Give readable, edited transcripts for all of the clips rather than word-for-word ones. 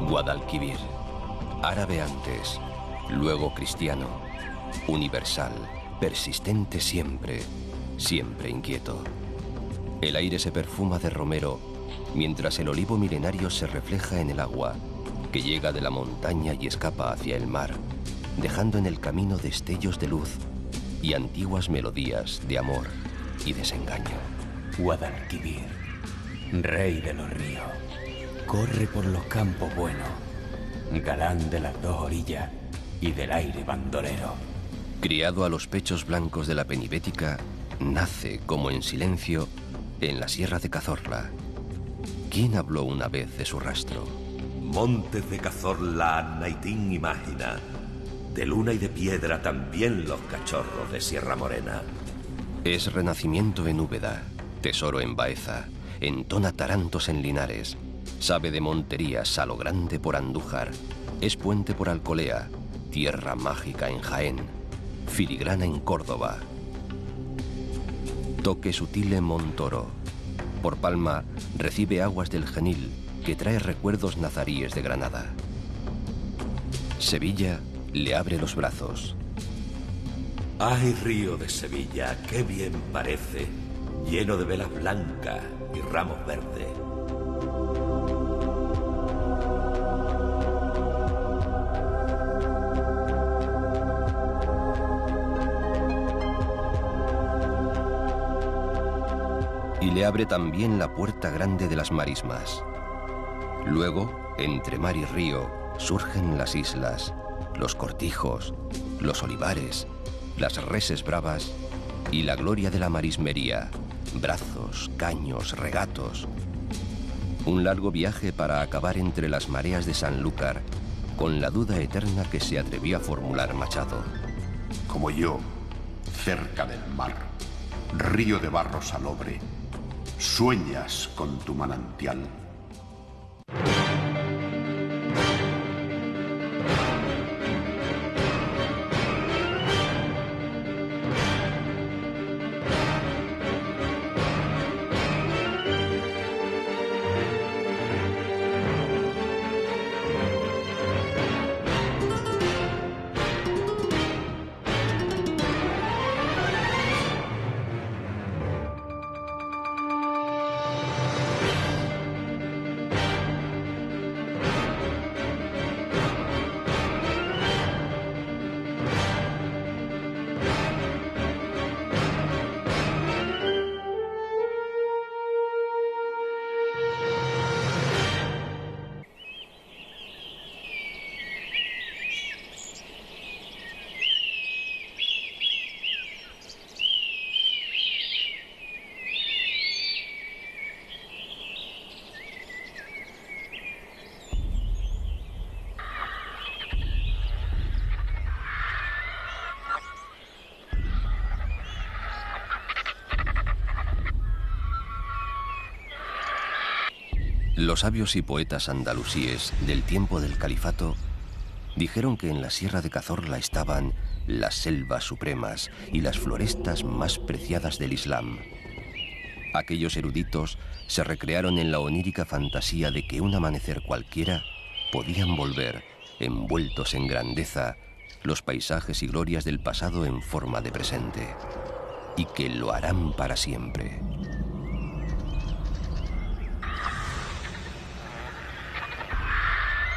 Guadalquivir, árabe antes, luego cristiano, universal, persistente siempre, siempre inquieto. El aire se perfuma de romero, mientras el olivo milenario se refleja en el agua, que llega de la montaña y escapa hacia el mar, dejando en el camino destellos de luz y antiguas melodías de amor y desengaño. Guadalquivir, rey de los ríos, corre por los campos buenos, galán de las dos orillas y del aire bandolero. Criado a los pechos blancos de la penibética, nace, como en silencio, en la sierra de Cazorla. ¿Quién habló una vez de su rastro? Montes de Cazorla, Naitín imagina. De luna y de piedra también los cachorros de Sierra Morena. Es renacimiento en Úbeda, tesoro en Baeza, entona tarantos en Linares, sabe de monterías a lo grande por Andújar, es puente por Alcolea, tierra mágica en Jaén, filigrana en Córdoba. Toque sutil en Montoro. Por Palma recibe aguas del Genil, que trae recuerdos nazaríes de Granada. Sevilla le abre los brazos. Ay, río de Sevilla, qué bien parece, lleno de velas blancas y ramos verdes. Y le abre también la puerta grande de las marismas. Luego, entre mar y río, surgen las islas, los cortijos, los olivares, las reses bravas y la gloria de la marismería, brazos, caños, regatos. Un largo viaje para acabar entre las mareas de Sanlúcar, con la duda eterna que se atrevió a formular Machado. Como yo, cerca del mar, río de barro salobre, sueñas con tu manantial. Los sabios y poetas andalusíes del tiempo del califato dijeron que en la sierra de Cazorla estaban las selvas supremas y las florestas más preciadas del Islam. Aquellos eruditos se recrearon en la onírica fantasía de que un amanecer cualquiera podían volver, envueltos en grandeza, los paisajes y glorias del pasado en forma de presente, y que lo harán para siempre.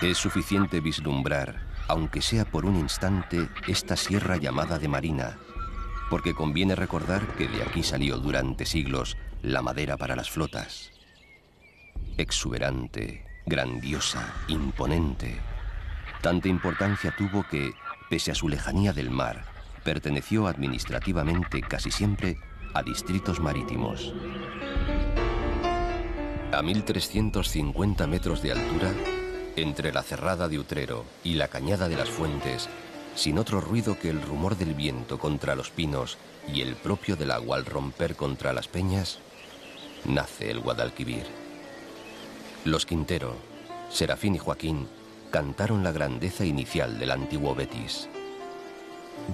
Es suficiente vislumbrar, aunque sea por un instante, esta sierra llamada de Marina, porque conviene recordar que de aquí salió durante siglos la madera para las flotas. Exuberante, grandiosa, imponente. Tanta importancia tuvo que, pese a su lejanía del mar, perteneció administrativamente casi siempre a distritos marítimos. A 1350 metros de altura, entre la cerrada de Utrero y la cañada de las Fuentes, sin otro ruido que el rumor del viento contra los pinos y el propio del agua al romper contra las peñas, nace el Guadalquivir. Los Quintero, Serafín y Joaquín cantaron la grandeza inicial del antiguo Betis.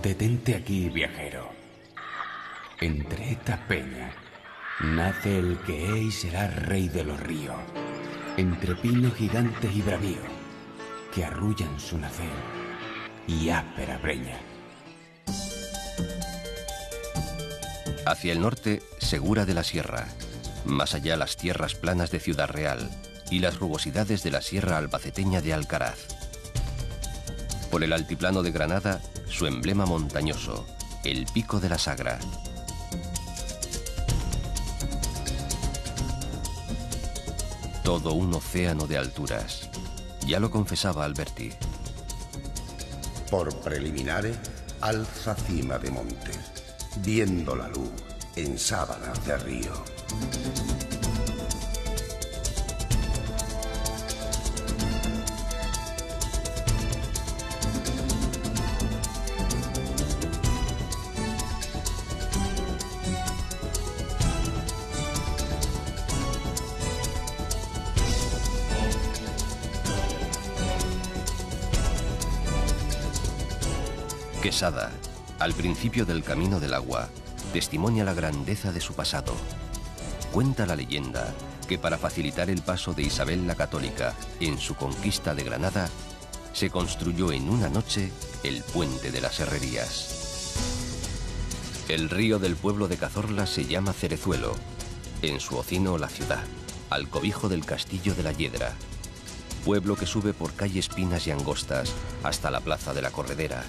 Detente aquí, viajero. Entre estas peñas nace el que es y será rey de los ríos, entre pinos gigantes y bravíos que arrullan su nacer y áspera breña. Hacia el norte, Segura de la Sierra, más allá las tierras planas de Ciudad Real y las rugosidades de la Sierra Albaceteña de Alcaraz. Por el altiplano de Granada, su emblema montañoso, el Pico de la Sagra. Todo un océano de alturas. Ya lo confesaba Alberti. Por preliminares, alza cima de montes, viendo la luz en sábanas de río. Quesada, al principio del Camino del Agua, testimonia la grandeza de su pasado. Cuenta la leyenda que para facilitar el paso de Isabel la Católica en su conquista de Granada, se construyó en una noche el Puente de las Herrerías. El río del pueblo de Cazorla se llama Cerezuelo, en su ocino la ciudad, al cobijo del castillo de la Hiedra, pueblo que sube por calles pinas y angostas hasta la plaza de la Corredera.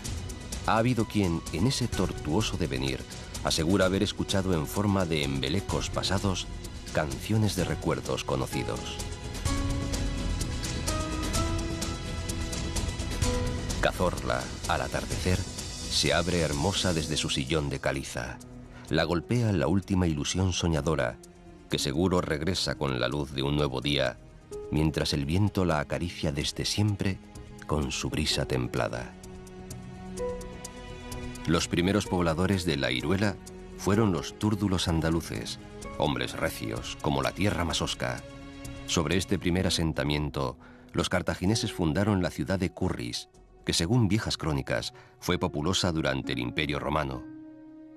Ha habido quien, en ese tortuoso devenir, asegura haber escuchado en forma de embelecos pasados canciones de recuerdos conocidos. Cazorla, al atardecer, se abre hermosa desde su sillón de caliza. La golpea la última ilusión soñadora, que seguro regresa con la luz de un nuevo día, mientras el viento la acaricia desde siempre con su brisa templada. Los primeros pobladores de La Iruela fueron los túrdulos andaluces, hombres recios como la tierra masosca. Sobre este primer asentamiento, los cartagineses fundaron la ciudad de Curris, que según viejas crónicas fue populosa durante el Imperio Romano.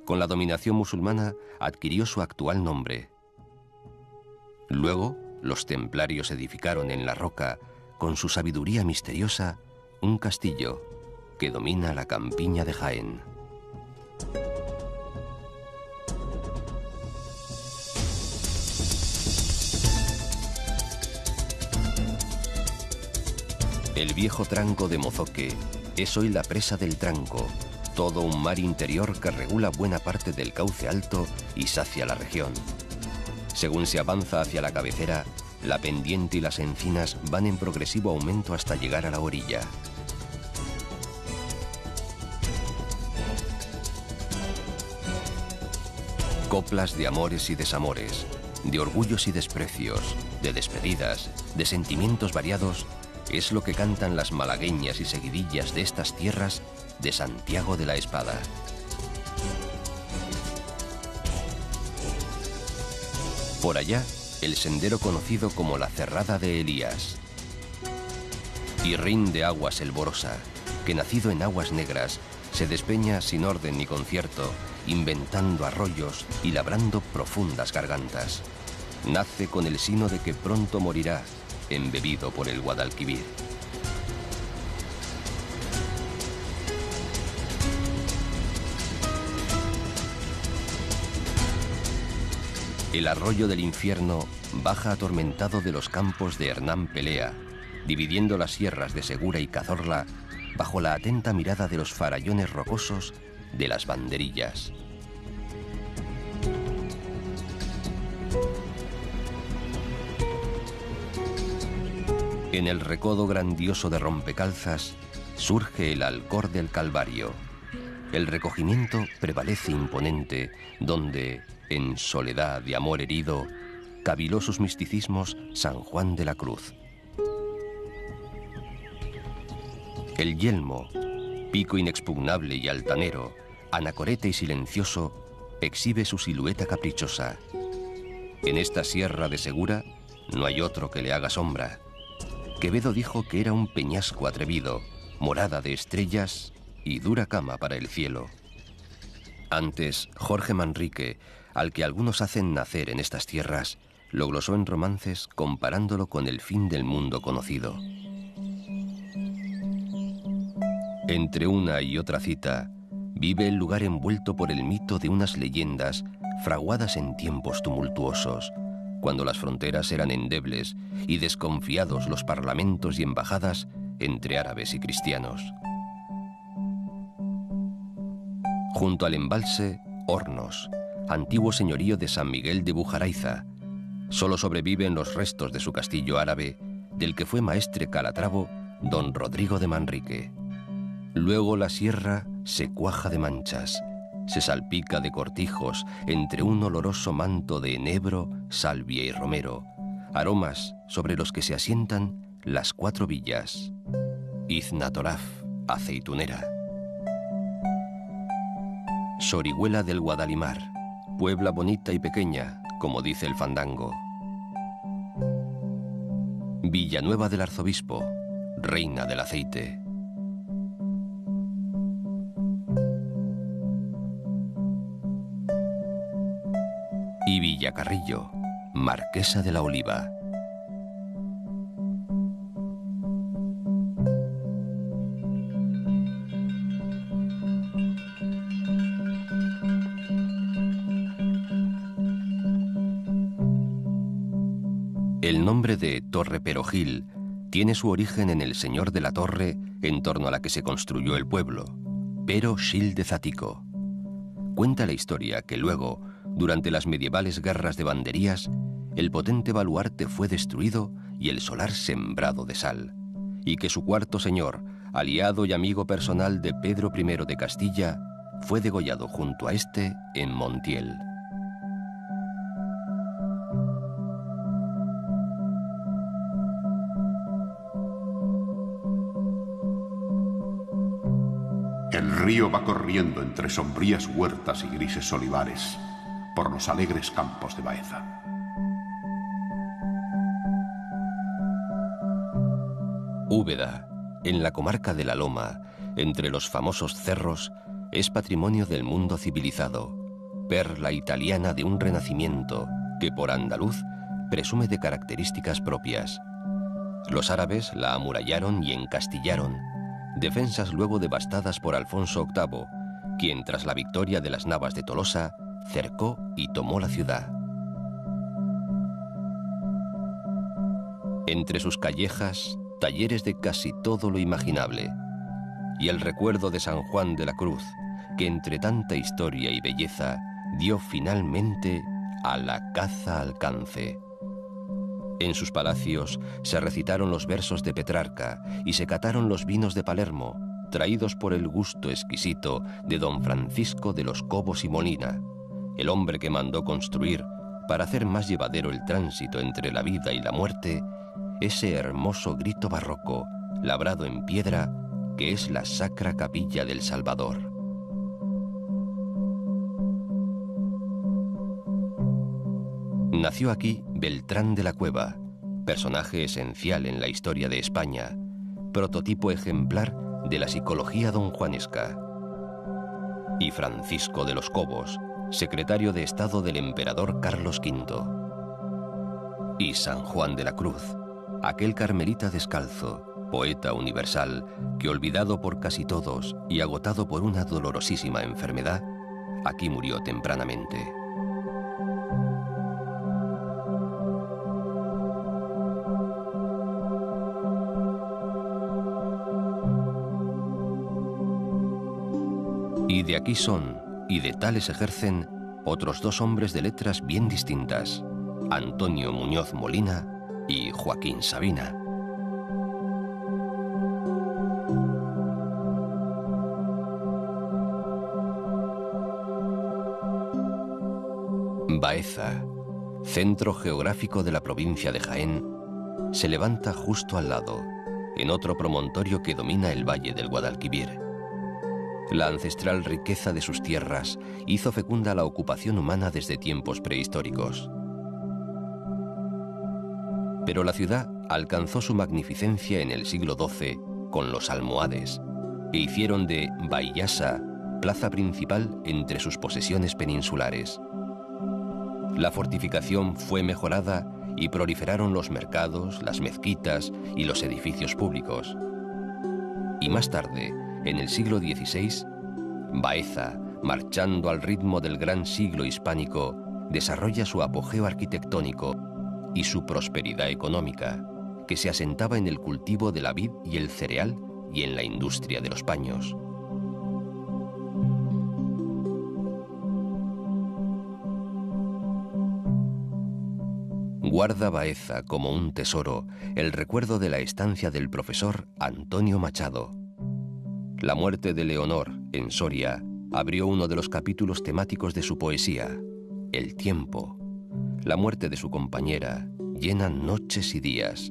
Con la dominación musulmana adquirió su actual nombre. Luego, los templarios edificaron en la roca, con su sabiduría misteriosa, un castillo que domina la campiña de Jaén. El viejo tranco de Mozoque es hoy la presa del Tranco, todo un mar interior que regula buena parte del cauce alto y sacia la región. Según se avanza hacia la cabecera, la pendiente y las encinas van en progresivo aumento hasta llegar a la orilla. Coplas de amores y desamores, de orgullos y desprecios, de despedidas, de sentimientos variados, es lo que cantan las malagueñas y seguidillas de estas tierras de Santiago de la Espada. Por allá, el sendero conocido como la Cerrada de Elías. Irrín de aguas elborosa, que nacido en aguas negras, se despeña sin orden ni concierto, inventando arroyos y labrando profundas gargantas. Nace con el sino de que pronto morirá, embebido por el Guadalquivir. El arroyo del infierno baja atormentado de los campos de Hernán Pelea, dividiendo las sierras de Segura y Cazorla bajo la atenta mirada de los farallones rocosos de las banderillas. En el recodo grandioso de Rompecalzas surge el Alcor del Calvario. El recogimiento prevalece imponente, donde, en soledad de amor herido, caviló sus misticismos San Juan de la Cruz. El yelmo, pico inexpugnable y altanero, anacorete y silencioso, exhibe su silueta caprichosa. En esta sierra de Segura no hay otro que le haga sombra. Quevedo dijo que era un peñasco atrevido, morada de estrellas y dura cama para el cielo. Antes, Jorge Manrique, al que algunos hacen nacer en estas tierras, lo glosó en romances comparándolo con el fin del mundo conocido. Entre una y otra cita, vive el lugar envuelto por el mito de unas leyendas fraguadas en tiempos tumultuosos, cuando las fronteras eran endebles y desconfiados los parlamentos y embajadas entre árabes y cristianos. Junto al embalse, Hornos, antiguo señorío de San Miguel de Bujaraiza. Solo sobreviven los restos de su castillo árabe, del que fue maestre calatravo don Rodrigo de Manrique. Luego la sierra se cuaja de manchas, se salpica de cortijos entre un oloroso manto de enebro, salvia y romero, aromas sobre los que se asientan las 4 villas. Iznatoraf, aceitunera. Sorihuela del Guadalimar, Puebla bonita y pequeña, como dice el fandango. Villanueva del Arzobispo, reina del aceite. Y Villacarrillo, marquesa de la Oliva. El nombre de Torre Perogil tiene su origen en el señor de la torre en torno a la que se construyó el pueblo, Pero Gil de Zatico. Cuenta la historia que luego, durante las medievales guerras de banderías, el potente baluarte fue destruido y el solar sembrado de sal, y que su cuarto señor, aliado y amigo personal de Pedro I de Castilla, fue degollado junto a este en Montiel. El río va corriendo entre sombrías huertas y grises olivares por los alegres campos de Baeza. Úbeda, en la comarca de la Loma, entre los famosos cerros, es patrimonio del mundo civilizado, perla italiana de un renacimiento que por andaluz presume de características propias. Los árabes la amurallaron y encastillaron, defensas luego devastadas por Alfonso VIII, quien tras la victoria de las Navas de Tolosa cercó y tomó la ciudad. Entre sus callejas, talleres de casi todo lo imaginable, y el recuerdo de San Juan de la Cruz, que entre tanta historia y belleza dio finalmente a la caza alcance. En sus palacios se recitaron los versos de Petrarca y se cataron los vinos de Palermo, traídos por el gusto exquisito de don Francisco de los Cobos y Molina, el hombre que mandó construir, para hacer más llevadero el tránsito entre la vida y la muerte, ese hermoso grito barroco, labrado en piedra, que es la Sacra Capilla del Salvador. Nació aquí Beltrán de la Cueva, personaje esencial en la historia de España, prototipo ejemplar de la psicología donjuanesca. Y Francisco de los Cobos, secretario de Estado del emperador Carlos V. Y San Juan de la Cruz, aquel carmelita descalzo, poeta universal, que olvidado por casi todos y agotado por una dolorosísima enfermedad, aquí murió tempranamente. Y de aquí son, y de tales ejercen, otros 2 hombres de letras bien distintas, Antonio Muñoz Molina y Joaquín Sabina. Baeza, centro geográfico de la provincia de Jaén, se levanta justo al lado, en otro promontorio que domina el valle del Guadalquivir. La ancestral riqueza de sus tierras hizo fecunda la ocupación humana desde tiempos prehistóricos. Pero la ciudad alcanzó su magnificencia en el siglo XII con los almohades, e hicieron de Baiyasa plaza principal entre sus posesiones peninsulares. La fortificación fue mejorada y proliferaron los mercados, las mezquitas y los edificios públicos. Y más tarde, en el siglo XVI, Baeza, marchando al ritmo del gran siglo hispánico, desarrolla su apogeo arquitectónico y su prosperidad económica, que se asentaba en el cultivo de la vid y el cereal y en la industria de los paños. Guarda Baeza como un tesoro el recuerdo de la estancia del profesor Antonio Machado. La muerte de Leonor, en Soria, abrió uno de los capítulos temáticos de su poesía, El tiempo. La muerte de su compañera llena noches y días,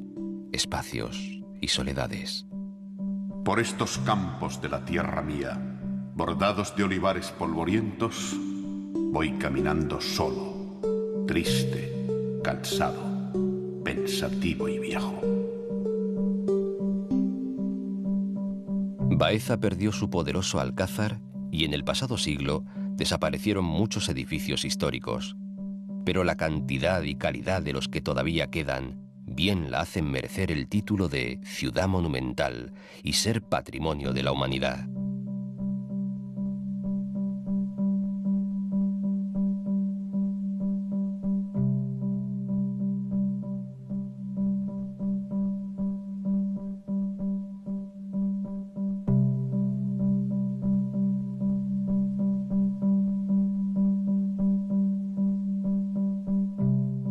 espacios y soledades. Por estos campos de la tierra mía, bordados de olivares polvorientos, voy caminando solo, triste, cansado, pensativo y viejo. Baeza perdió su poderoso alcázar y en el pasado siglo desaparecieron muchos edificios históricos. Pero la cantidad y calidad de los que todavía quedan bien la hacen merecer el título de ciudad monumental y ser patrimonio de la humanidad.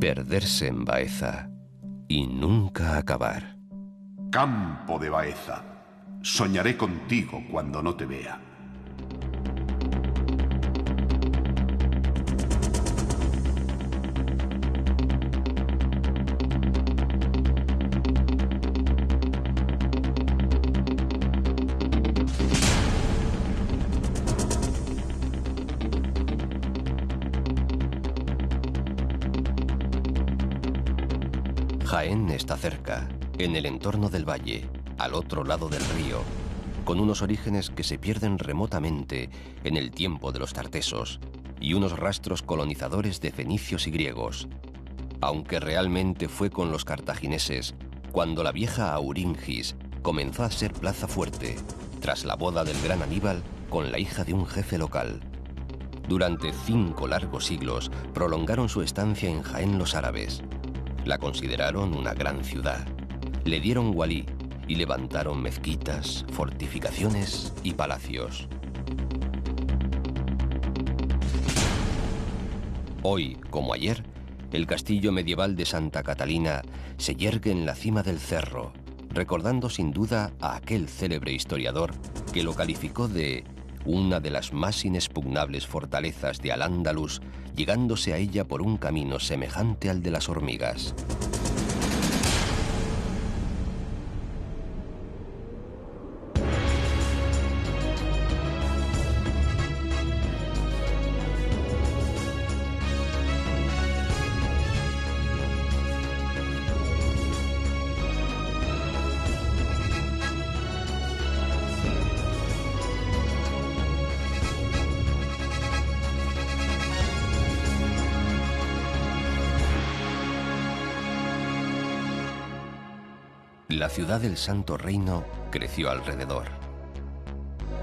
Perderse en Baeza y nunca acabar. Campo de Baeza, soñaré contigo cuando no te vea. Jaén está cerca, en el entorno del valle, al otro lado del río, con unos orígenes que se pierden remotamente en el tiempo de los tartesos y unos rastros colonizadores de fenicios y griegos, aunque realmente fue con los cartagineses cuando la vieja Auringis comenzó a ser plaza fuerte, tras la boda del gran Aníbal con la hija de un jefe local. Durante 5 largos siglos prolongaron su estancia en Jaén los árabes. La consideraron una gran ciudad, le dieron walí y levantaron mezquitas, fortificaciones y palacios. Hoy, como ayer, el castillo medieval de Santa Catalina se yergue en la cima del cerro, recordando sin duda a aquel célebre historiador que lo calificó de una de las más inexpugnables fortalezas de Al-Ándalus, llegándose a ella por un camino semejante al de las hormigas. La ciudad del Santo Reino creció alrededor.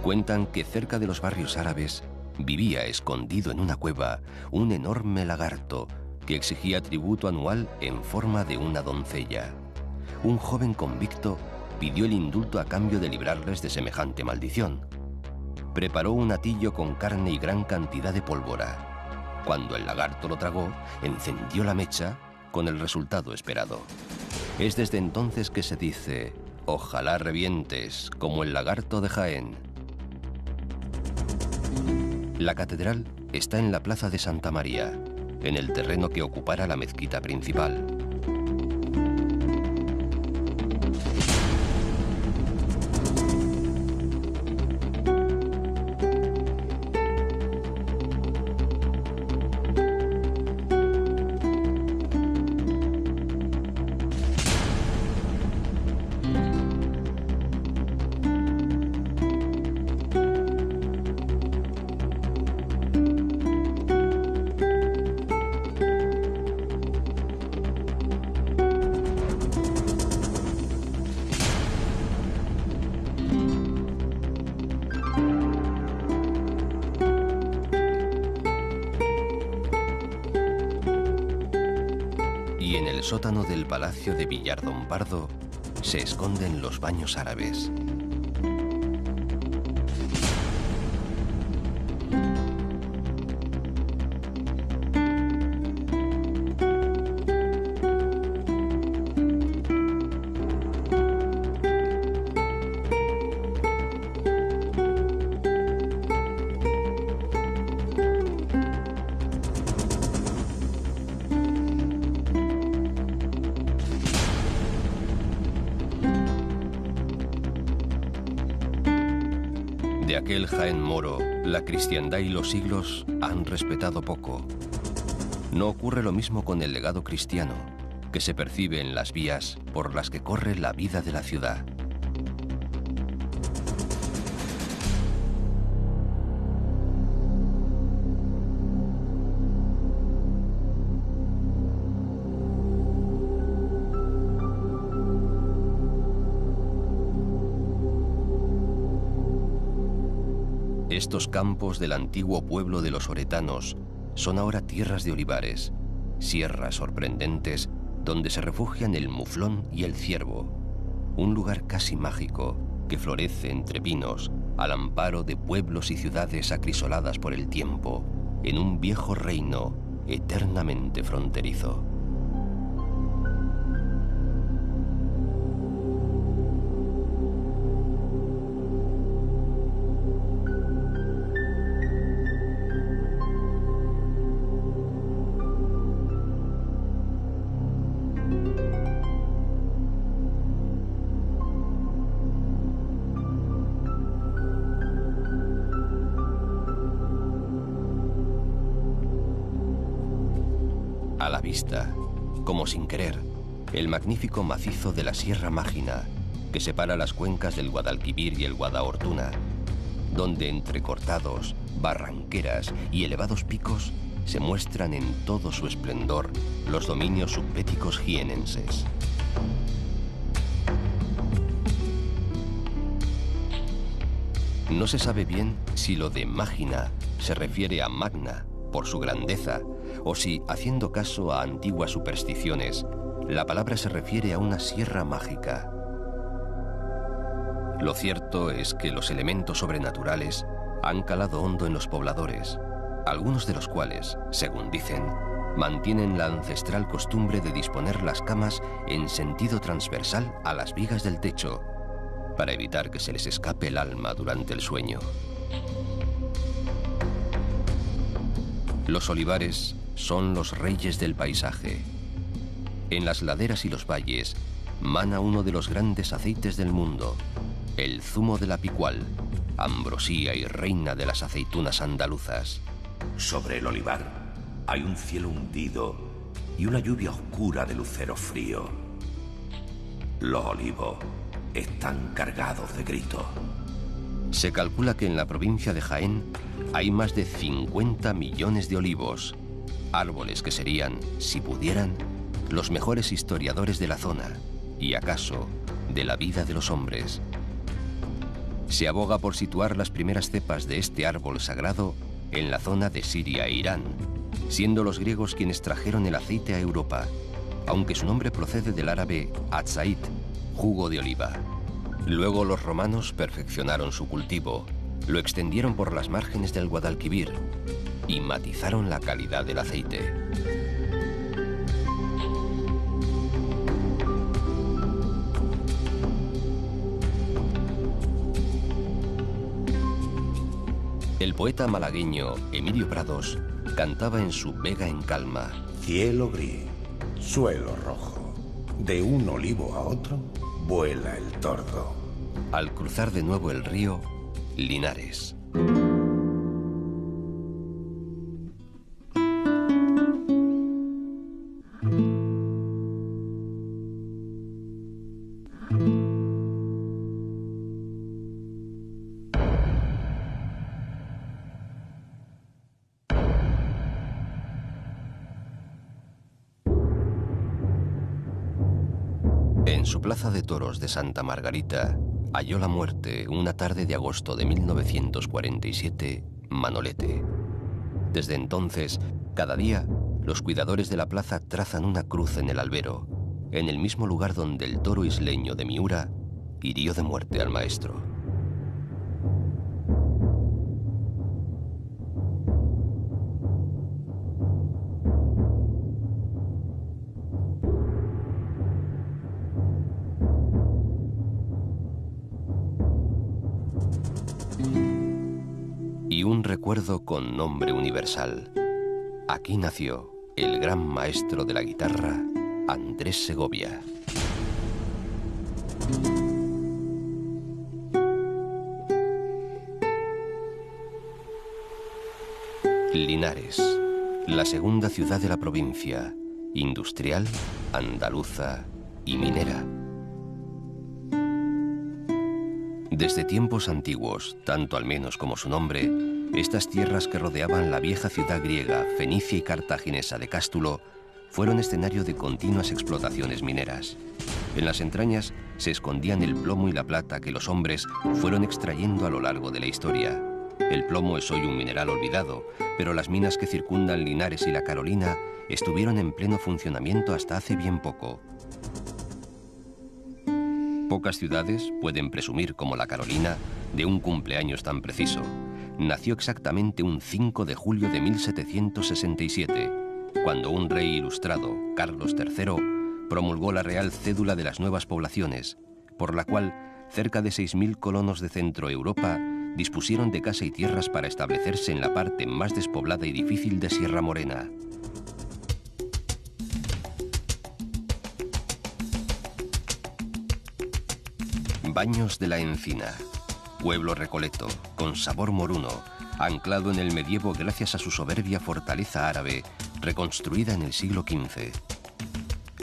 Cuentan que cerca de los barrios árabes vivía escondido en una cueva un enorme lagarto que exigía tributo anual en forma de una doncella. Un joven convicto pidió el indulto a cambio de librarles de semejante maldición. Preparó un hatillo con carne y gran cantidad de pólvora. Cuando el lagarto lo tragó, encendió la mecha con el resultado esperado. Es desde entonces que se dice: ojalá revientes como el lagarto de Jaén. La catedral está en la plaza de Santa María, en el terreno que ocupara la mezquita principal. sótano del Palacio de Villardón Pardo se esconden los baños árabes. De aquel Jaén moro, la cristiandad y los siglos han respetado poco. No ocurre lo mismo con el legado cristiano, que se percibe en las vías por las que corre la vida de la ciudad. Estos campos del antiguo pueblo de los oretanos son ahora tierras de olivares, sierras sorprendentes donde se refugian el muflón y el ciervo, un lugar casi mágico que florece entre pinos al amparo de pueblos y ciudades acrisoladas por el tiempo, en un viejo reino eternamente fronterizo. A la vista, como sin querer, el magnífico macizo de la Sierra Mágina que separa las cuencas del Guadalquivir y el Guadalhortuna, donde entrecortados, barranqueras y elevados picos se muestran en todo su esplendor los dominios subbéticos jienenses. No se sabe bien si lo de Mágina se refiere a Magna por su grandeza, o si, haciendo caso a antiguas supersticiones, la palabra se refiere a una sierra mágica. Lo cierto es que los elementos sobrenaturales han calado hondo en los pobladores, algunos de los cuales, según dicen, mantienen la ancestral costumbre de disponer las camas en sentido transversal a las vigas del techo, para evitar que se les escape el alma durante el sueño. Los olivares son los reyes del paisaje. En las laderas y los valles mana uno de los grandes aceites del mundo, el zumo de la picual, ambrosía y reina de las aceitunas andaluzas. Sobre el olivar hay un cielo hundido y una lluvia oscura de lucero frío. Los olivos están cargados de grito. Se calcula que en la provincia de Jaén hay más de 50 millones de olivos, árboles que serían, si pudieran, los mejores historiadores de la zona y, acaso, de la vida de los hombres. Se aboga por situar las primeras cepas de este árbol sagrado en la zona de Siria e Irán, siendo los griegos quienes trajeron el aceite a Europa, aunque su nombre procede del árabe atzait, jugo de oliva. Luego los romanos perfeccionaron su cultivo, lo extendieron por las márgenes del Guadalquivir y matizaron la calidad del aceite. El poeta malagueño Emilio Prados cantaba en su Vega en Calma: cielo gris, suelo rojo, de un olivo a otro vuela el tordo. Al cruzar de nuevo el río Linares. En su plaza de toros de Santa Margarita halló la muerte una tarde de agosto de 1947 Manolete. Desde entonces, cada día, los cuidadores de la plaza trazan una cruz en el albero, en el mismo lugar donde el toro isleño de Miura hirió de muerte al maestro. Y un recuerdo con nombre universal. Aquí nació el gran maestro de la guitarra, Andrés Segovia. Linares, la segunda ciudad de la provincia, industrial, andaluza y minera. Desde tiempos antiguos, tanto al menos como su nombre, estas tierras que rodeaban la vieja ciudad griega, fenicia y cartaginesa de Cástulo fueron escenario de continuas explotaciones mineras. En las entrañas se escondían el plomo y la plata que los hombres fueron extrayendo a lo largo de la historia. El plomo es hoy un mineral olvidado, pero las minas que circundan Linares y la Carolina estuvieron en pleno funcionamiento hasta hace bien poco. Pocas ciudades pueden presumir, como la Carolina, de un cumpleaños tan preciso. Nació exactamente un 5 de julio de 1767, cuando un rey ilustrado, Carlos III, promulgó la Real Cédula de las Nuevas Poblaciones, por la cual cerca de 6.000 colonos de Centro Europa dispusieron de casa y tierras para establecerse en la parte más despoblada y difícil de Sierra Morena. Baños de la Encina, pueblo recoleto, con sabor moruno, anclado en el medievo gracias a su soberbia fortaleza árabe, reconstruida en el siglo XV.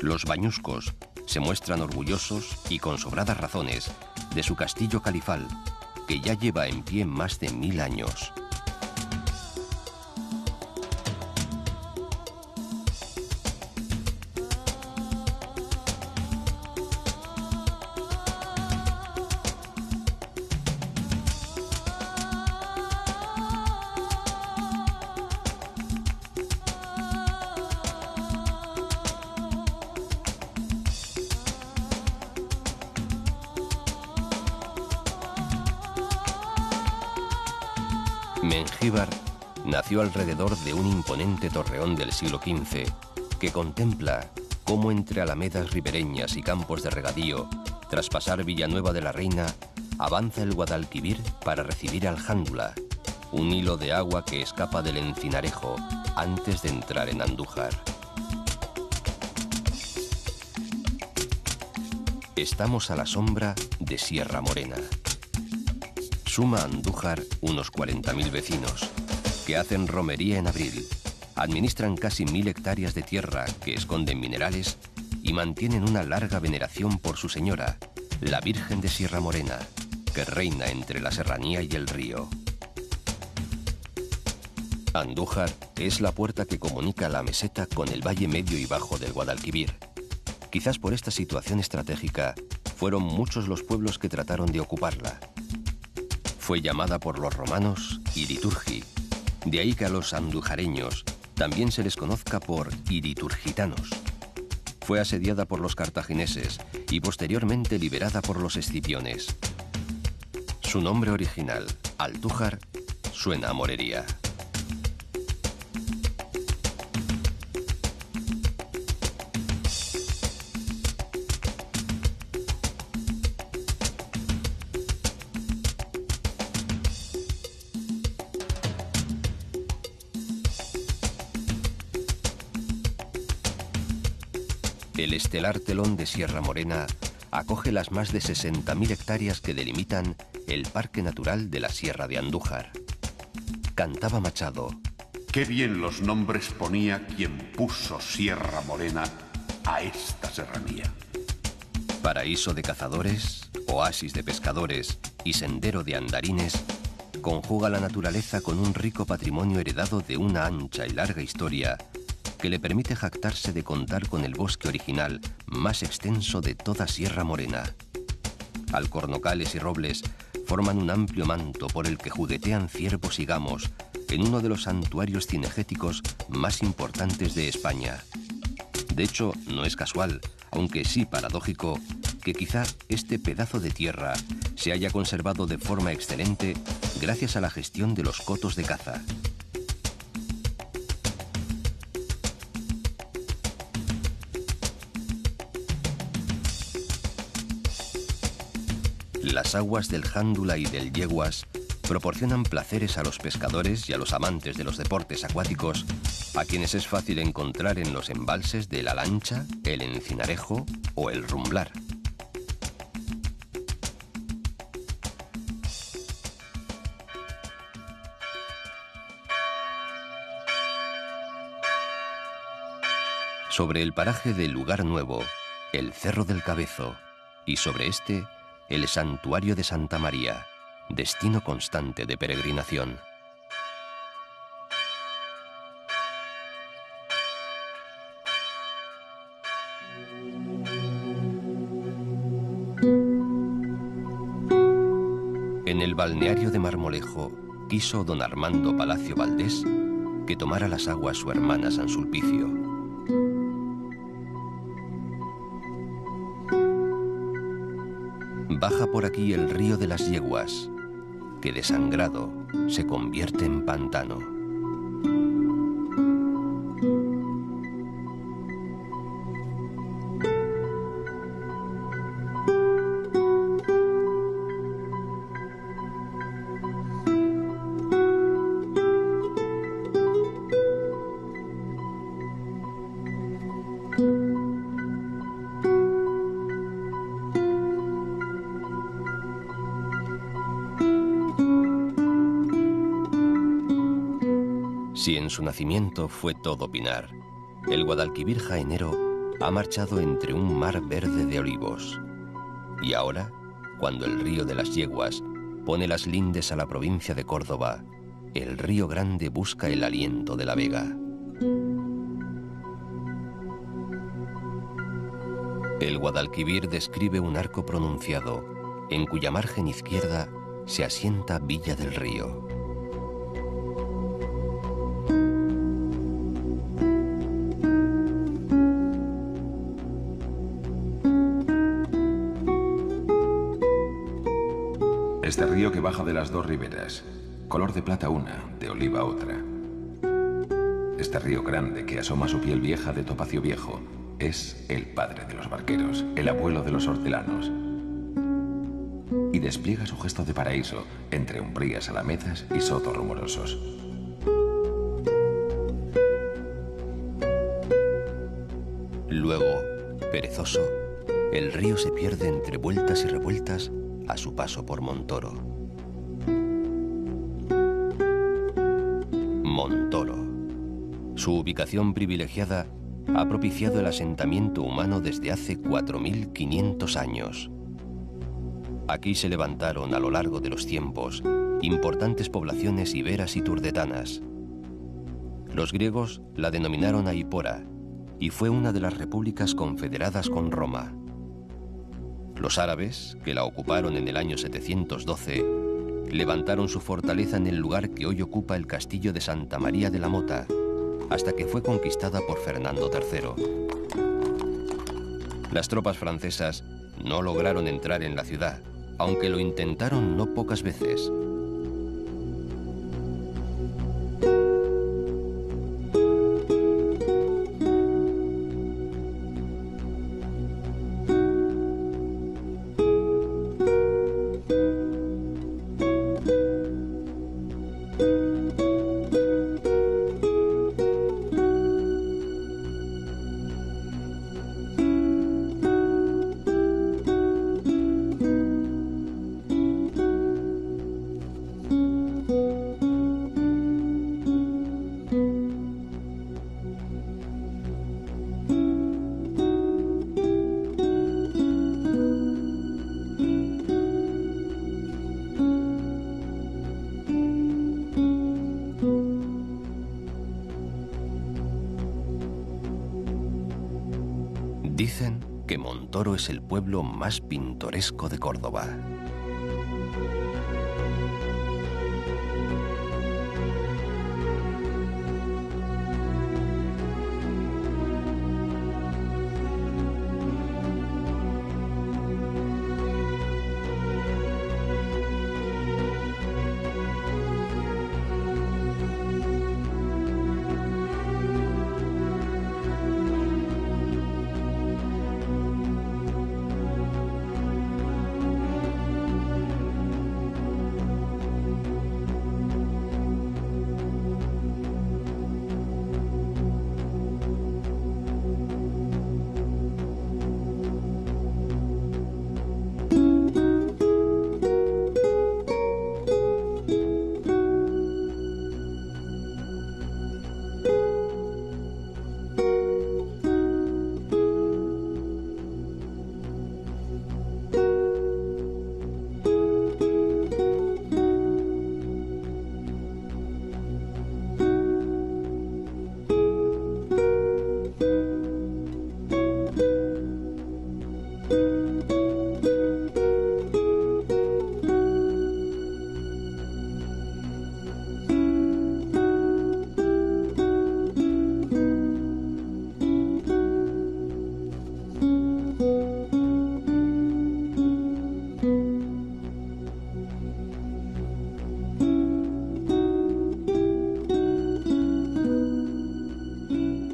Los bañuscos se muestran orgullosos y con sobradas razones de su castillo califal, que ya lleva en pie más de 1000 años. Mengíbar nació alrededor de un imponente torreón del siglo XV que contempla cómo entre alamedas ribereñas y campos de regadío, tras pasar Villanueva de la Reina, avanza el Guadalquivir para recibir al Jándula, un hilo de agua que escapa del Encinarejo antes de entrar en Andújar. Estamos a la sombra de Sierra Morena. Suma Andújar unos 40.000 vecinos, que hacen romería en abril, administran casi 1000 hectáreas de tierra que esconden minerales y mantienen una larga veneración por su señora, la Virgen de Sierra Morena, que reina entre la serranía y el río. Andújar es la puerta que comunica la meseta con el valle medio y bajo del Guadalquivir. Quizás por esta situación estratégica, fueron muchos los pueblos que trataron de ocuparla. Fue llamada por los romanos Iriturgi, de ahí que a los andujareños también se les conozca por iriturgitanos. Fue asediada por los cartagineses y posteriormente liberada por los escipiones. Su nombre original, Altújar, suena a morería. El estelar telón de Sierra Morena acoge las más de 60.000 hectáreas que delimitan el Parque Natural de la Sierra de Andújar. Cantaba Machado: qué bien los nombres ponía quien puso Sierra Morena a esta serranía. Paraíso de cazadores, oasis de pescadores y sendero de andarines, conjuga la naturaleza con un rico patrimonio heredado de una ancha y larga historia que le permite jactarse de contar con el bosque original más extenso de toda Sierra Morena. Alcornocales y robles forman un amplio manto por el que juguetean ciervos y gamos, en uno de los santuarios cinegéticos más importantes de España. De hecho, no es casual, aunque sí paradójico, que quizá este pedazo de tierra se haya conservado de forma excelente gracias a la gestión de los cotos de caza. Las aguas del Jándula y del Yeguas proporcionan placeres a los pescadores y a los amantes de los deportes acuáticos, a quienes es fácil encontrar en los embalses de La Lancha, el Encinarejo o el Rumblar. Sobre el paraje del Lugar Nuevo, el Cerro del Cabezo, y sobre este, el Santuario de Santa María, destino constante de peregrinación. En el balneario de Marmolejo quiso don Armando Palacio Valdés que tomara las aguas su hermana San Sulpicio. Baja por aquí el río de las Yeguas, que desangrado se convierte en pantano. Si en su nacimiento fue todo pinar, el Guadalquivir jaenero ha marchado entre un mar verde de olivos. Y ahora, cuando el río de las Yeguas pone las lindes a la provincia de Córdoba, el río Grande busca el aliento de la Vega. El Guadalquivir describe un arco pronunciado, en cuya margen izquierda se asienta Villa del Río. Este río que baja de las dos riberas, color de plata una, de oliva otra. Este río grande que asoma su piel vieja de topacio viejo es el padre de los barqueros, el abuelo de los hortelanos. Y despliega su gesto de paraíso entre umbrías alamedas y sotos rumorosos. Luego, perezoso, el río se pierde entre vueltas y revueltas a su paso por Montoro. Montoro. Su ubicación privilegiada ha propiciado el asentamiento humano desde hace 4.500 años. Aquí se levantaron a lo largo de los tiempos importantes poblaciones iberas y turdetanas. Los griegos la denominaron Aipora y fue una de las repúblicas confederadas con Roma. Los árabes, que la ocuparon en el año 712, levantaron su fortaleza en el lugar que hoy ocupa el castillo de Santa María de la Mota, hasta que fue conquistada por Fernando III. Las tropas francesas no lograron entrar en la ciudad, aunque lo intentaron no pocas veces. Dicen que Montoro es el pueblo más pintoresco de Córdoba.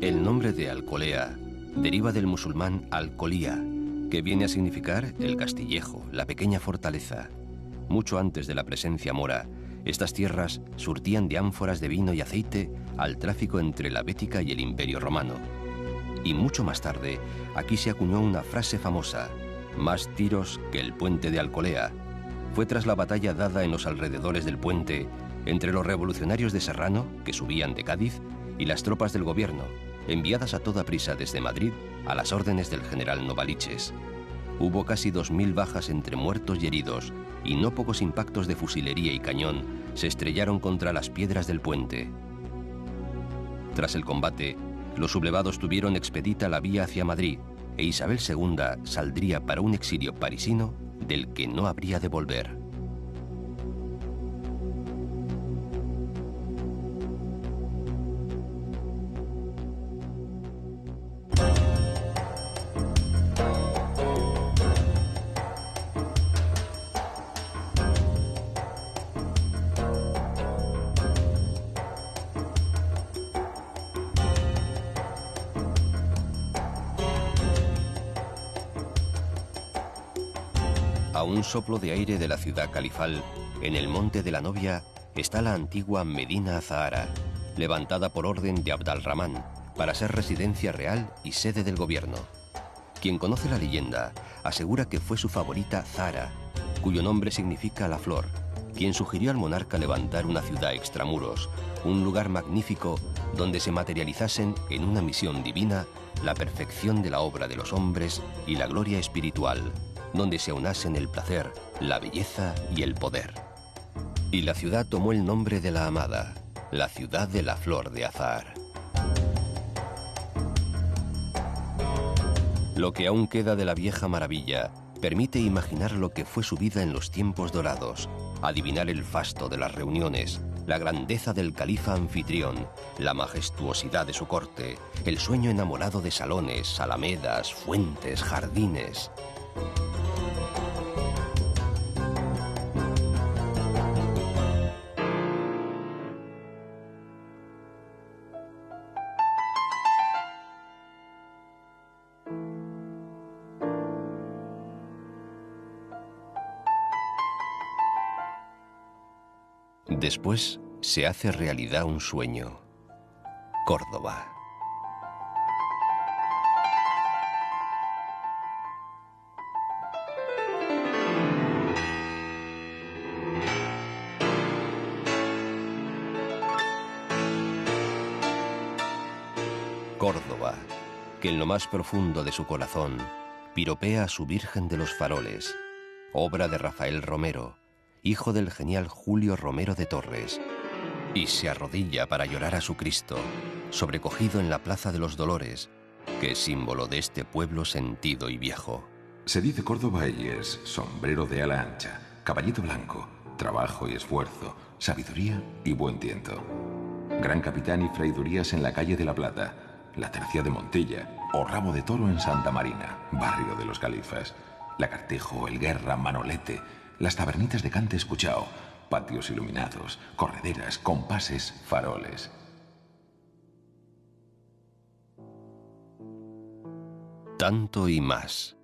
El nombre de Alcolea deriva del musulmán Alcolía, que viene a significar el castillejo, la pequeña fortaleza. Mucho antes de la presencia mora, estas tierras surtían de ánforas de vino y aceite al tráfico entre la Bética y el Imperio Romano. Y mucho más tarde, aquí se acuñó una frase famosa: más tiros que el puente de Alcolea. Fue tras la batalla dada en los alrededores del puente entre los revolucionarios de Serrano, que subían de Cádiz, y las tropas del gobierno, enviadas a toda prisa desde Madrid a las órdenes del general Novaliches. Hubo casi 2000 bajas entre muertos y heridos, y no pocos impactos de fusilería y cañón se estrellaron contra las piedras del puente. Tras el combate, los sublevados tuvieron expedita la vía hacia Madrid, e Isabel II saldría para un exilio parisino del que no habría de volver. A un soplo de aire de la ciudad califal, en el Monte de la Novia, está la antigua Medina Azahara, levantada por orden de Abd al-Rahman para ser residencia real y sede del gobierno. Quien conoce la leyenda asegura que fue su favorita Zahra, cuyo nombre significa la flor, quien sugirió al monarca levantar una ciudad extramuros, un lugar magnífico donde se materializasen en una misión divina la perfección de la obra de los hombres y la gloria espiritual, donde se aunasen el placer, la belleza y el poder. Y la ciudad tomó el nombre de la amada, la ciudad de la flor de azahar. Lo que aún queda de la vieja maravilla permite imaginar lo que fue su vida en los tiempos dorados, adivinar el fasto de las reuniones, la grandeza del califa anfitrión, la majestuosidad de su corte, el sueño enamorado de salones, alamedas, fuentes, jardines. Después se hace realidad un sueño. Córdoba. Córdoba, que en lo más profundo de su corazón piropea a su Virgen de los Faroles, obra de Rafael Romero, hijo del genial Julio Romero de Torres, y se arrodilla para llorar a su Cristo, sobrecogido en la Plaza de los Dolores, que es símbolo de este pueblo sentido y viejo. Se dice Córdoba y es sombrero de ala ancha, caballito blanco, trabajo y esfuerzo, sabiduría y buen tiento. Gran capitán y fraidurías en la calle de la Plata, la Tercia de Montilla o Rabo de Toro en Santa Marina, barrio de los Califas, Lagartejo, El Guerra, Manolete, las tabernitas de Cante Escuchao, patios iluminados, correderas, compases, faroles. Tanto y más.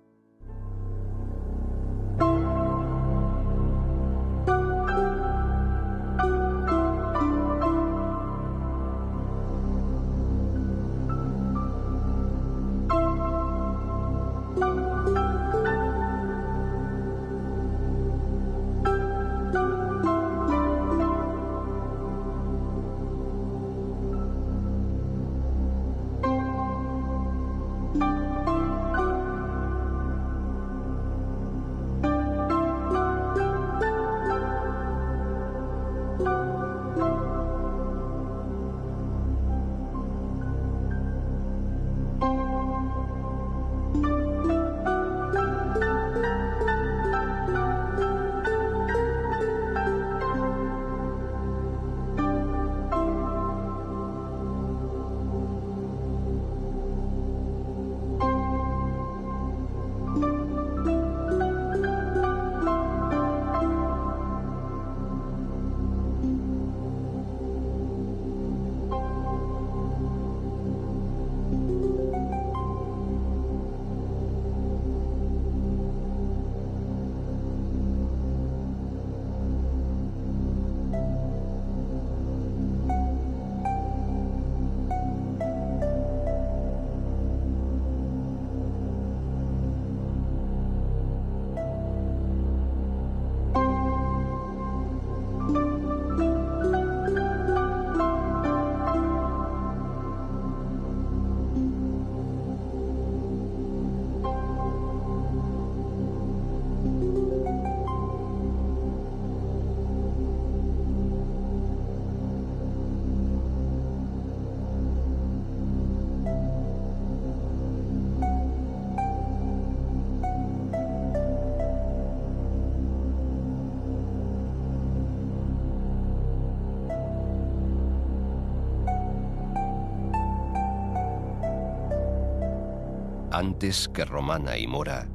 Antes que romana y mora,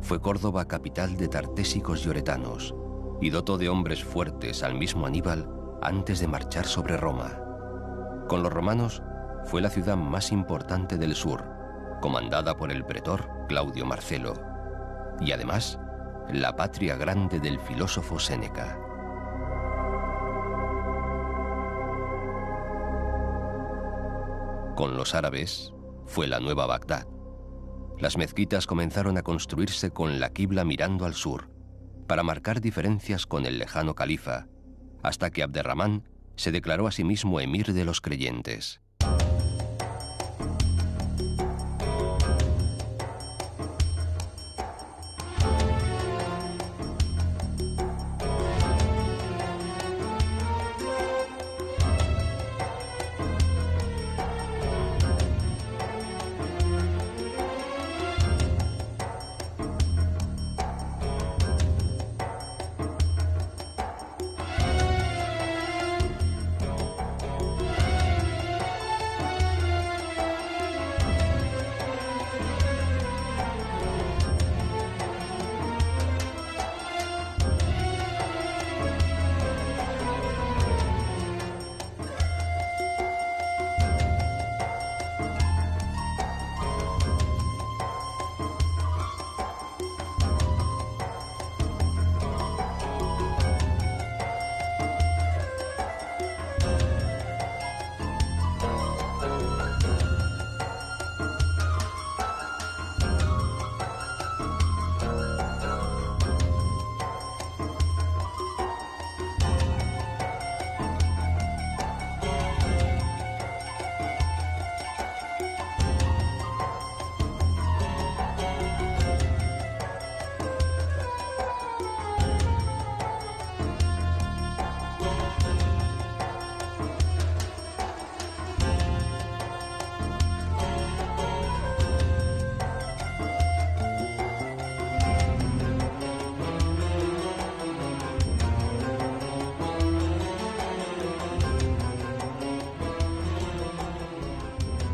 fue Córdoba capital de tartésicos y oretanos, y dotó de hombres fuertes al mismo Aníbal antes de marchar sobre Roma. Con los romanos fue la ciudad más importante del sur, comandada por el pretor Claudio Marcelo, y además la patria grande del filósofo Séneca. Con los árabes fue la nueva Bagdad. Las mezquitas comenzaron a construirse con la quibla mirando al sur, para marcar diferencias con el lejano califa, hasta que Abderramán se declaró a sí mismo emir de los creyentes.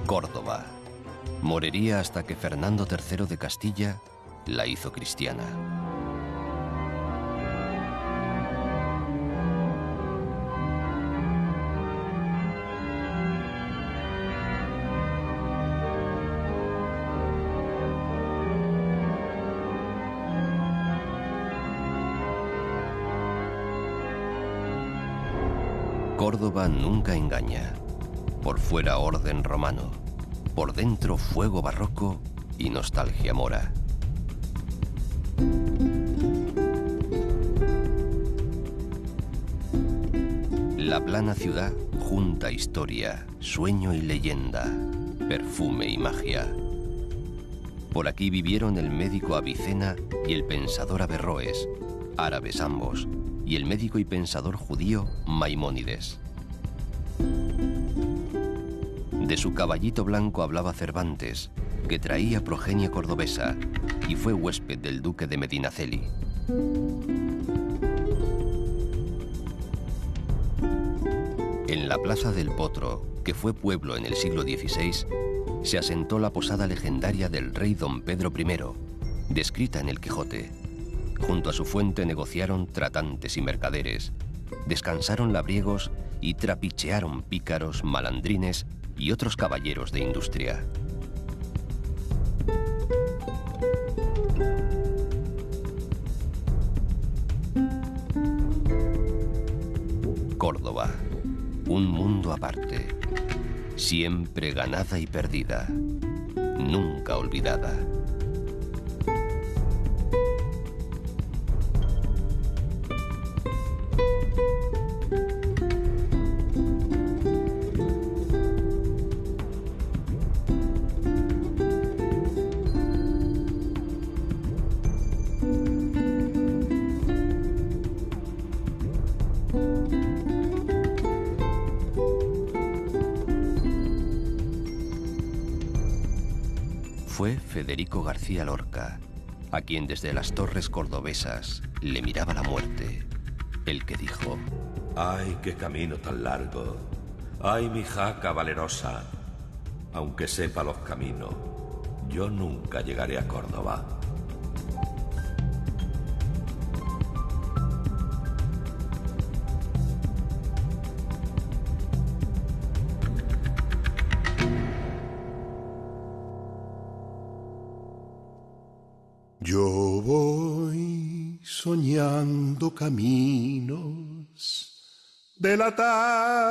Córdoba. Moriría hasta que Fernando III de Castilla la hizo cristiana. Córdoba nunca engaña. Por fuera orden romano, por dentro fuego barroco y nostalgia mora. La plana ciudad junta historia, sueño y leyenda, perfume y magia. Por aquí vivieron el médico Avicena y el pensador Averroes, árabes ambos, y el médico y pensador judío Maimónides. De su caballito blanco hablaba Cervantes, que traía progenie cordobesa y fue huésped del duque de Medinaceli. En la plaza del Potro, que fue pueblo en el siglo XVI, se asentó la posada legendaria del rey don Pedro I, descrita en el Quijote. Junto a su fuente negociaron tratantes y mercaderes, descansaron labriegos y trapichearon pícaros, malandrines y otros caballeros de industria. Córdoba, un mundo aparte, siempre ganada y perdida, nunca olvidada. Fue Federico García Lorca, a quien desde las torres cordobesas le miraba la muerte, el que dijo: ¡Ay, qué camino tan largo! ¡Ay, mi jaca valerosa! Aunque sepa los caminos, Yo nunca llegaré a Córdoba. Yo voy soñando caminos de la tarde.